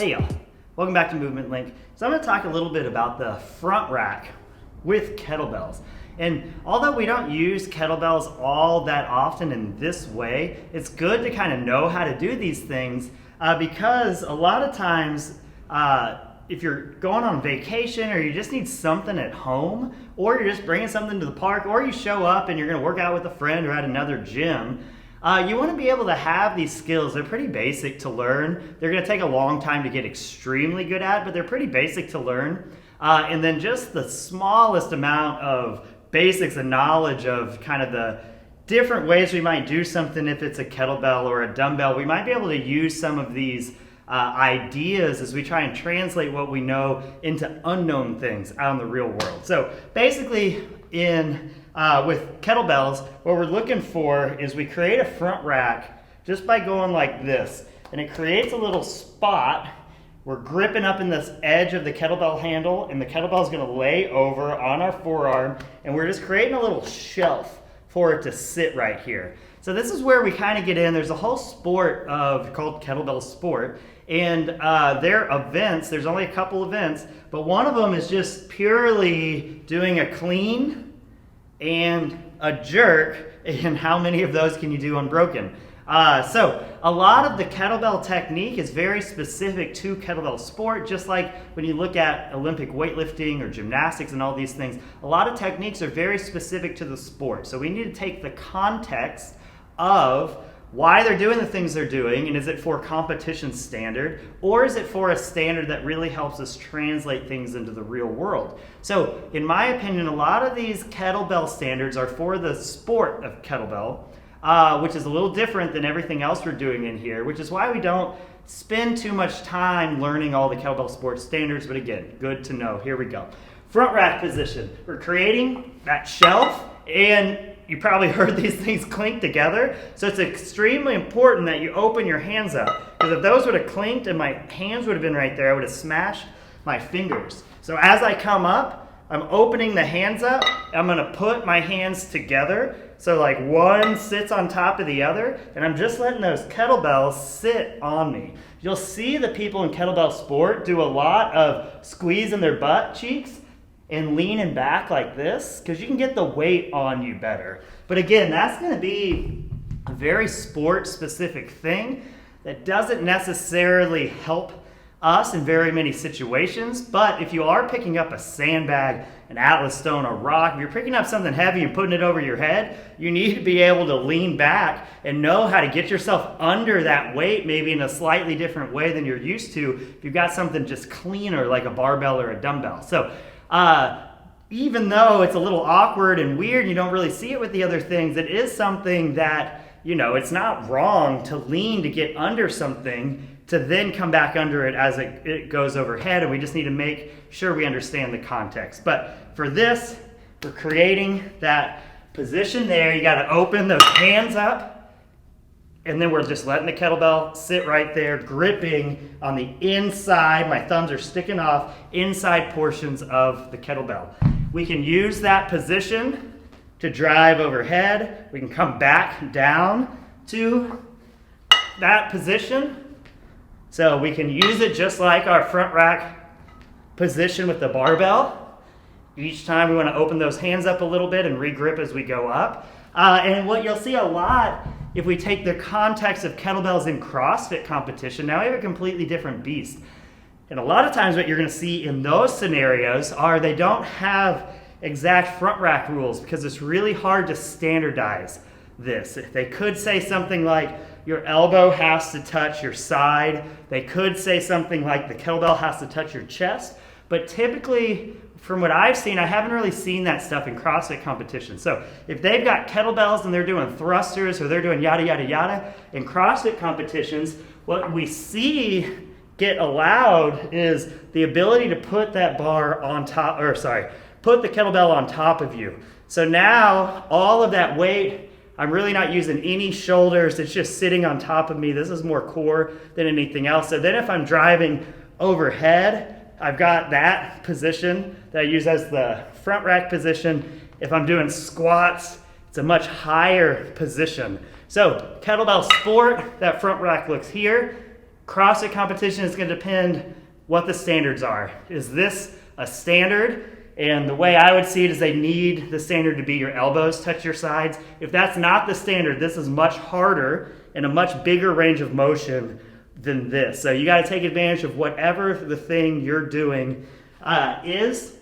Hey y'all, welcome back to Movement Link. So I'm going to talk a little bit about the front rack with kettlebells. And although we don't use kettlebells all that often in this way, it's good to kind of know how to do these things because a lot of times if you're going on vacation or you just need something at home, or you're just bringing something to the park, or you show up and you're going to work out with a friend or at another gym, you want to be able to have these skills. They're pretty basic to learn. They're going to take a long time to get extremely good at, but they're pretty basic to learn. And then just the smallest amount of basics and knowledge of kind of the different ways we might do something. If it's a kettlebell or a dumbbell, we might be able to use some of these ideas as we try and translate what we know into unknown things out in the real world. So basically with kettlebells, what we're looking for is we create a front rack just by going like this, and it creates a little spot. We're gripping up in this edge of the kettlebell handle, and the kettlebell is going to lay over on our forearm, and we're just creating a little shelf for it to sit right here. So this is where we kind of get in. There's a whole sport called kettlebell sport, and their events, there's only a couple events, but one of them is just purely doing a clean and a jerk, and how many of those can you do unbroken? So a lot of the kettlebell technique is very specific to kettlebell sport, just like when you look at Olympic weightlifting or gymnastics and all these things. A lot of techniques are very specific to the sport. So we need to take the context of why they're doing the things they're doing, and is it for competition standard, or is it for a standard that really helps us translate things into the real world? So in my opinion, a lot of these kettlebell standards are for the sport of kettlebell, which is a little different than everything else we're doing in here, which is why we don't spend too much time learning all the kettlebell sport standards. But again, good to know. Here we go. Front rack position. We're creating that shelf, and you probably heard these things clink together. So it's extremely important that you open your hands up, because if those would have clinked and my hands would have been right there, I would have smashed my fingers. So as I come up, I'm opening the hands up. I'm going to put my hands together. So like one sits on top of the other, and I'm just letting those kettlebells sit on me. You'll see the people in kettlebell sport do a lot of squeezing their butt cheeks and leaning back like this, because you can get the weight on you better. But again, that's going to be a very sport specific thing that doesn't necessarily help us in very many situations. But if you are picking up a sandbag, an atlas stone, a rock, if you're picking up something heavy and putting it over your head, you need to be able to lean back and know how to get yourself under that weight, maybe in a slightly different way than you're used to if you've got something just cleaner like a barbell or a dumbbell. So even though it's a little awkward and weird, you don't really see it with the other things, it is something that, you know, it's not wrong to lean to get under something to then come back under it as it goes overhead, and we just need to make sure we understand the context. But for this, we're creating that position there. You got to open those hands up, and then we're just letting the kettlebell sit right there, gripping on the inside. My thumbs are sticking off inside portions of the kettlebell. We can use that position to drive overhead. We can come back down to that position. So we can use it just like our front rack position with the barbell. Each time we want to open those hands up a little bit and regrip as we go up. And what you'll see a lot, if we take the context of kettlebells in CrossFit competition, now we have a completely different beast. And a lot of times what you're going to see in those scenarios are they don't have exact front rack rules, because it's really hard to standardize this. They could say something like your elbow has to touch your side. They could say something like the kettlebell has to touch your chest. But typically, from what I've seen, I haven't really seen that stuff in CrossFit competition. So if they've got kettlebells and they're doing thrusters or they're doing yada, yada, yada, in CrossFit competitions, what we see get allowed is the ability to put that bar on top, put the kettlebell on top of you. So now all of that weight, I'm really not using any shoulders. It's just sitting on top of me. This is more core than anything else. So then if I'm driving overhead, I've got that position that I use as the front rack position. If I'm doing squats, it's a much higher position. So kettlebell sport, that front rack looks here. CrossFit competition is going to depend what the standards are. Is this a standard? And the way I would see it is they need the standard to be your elbows touch your sides. If that's not the standard, this is much harder and a much bigger range of motion than this. So you got to take advantage of whatever the thing you're doing is.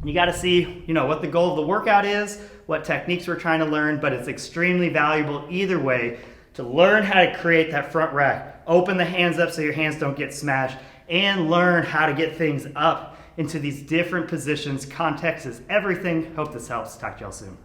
You got to see, what the goal of the workout is, what techniques we're trying to learn, but it's extremely valuable either way to learn how to create that front rack, open the hands up so your hands don't get smashed, and learn how to get things up into these different positions. Context is everything. Hope this helps. Talk to y'all soon.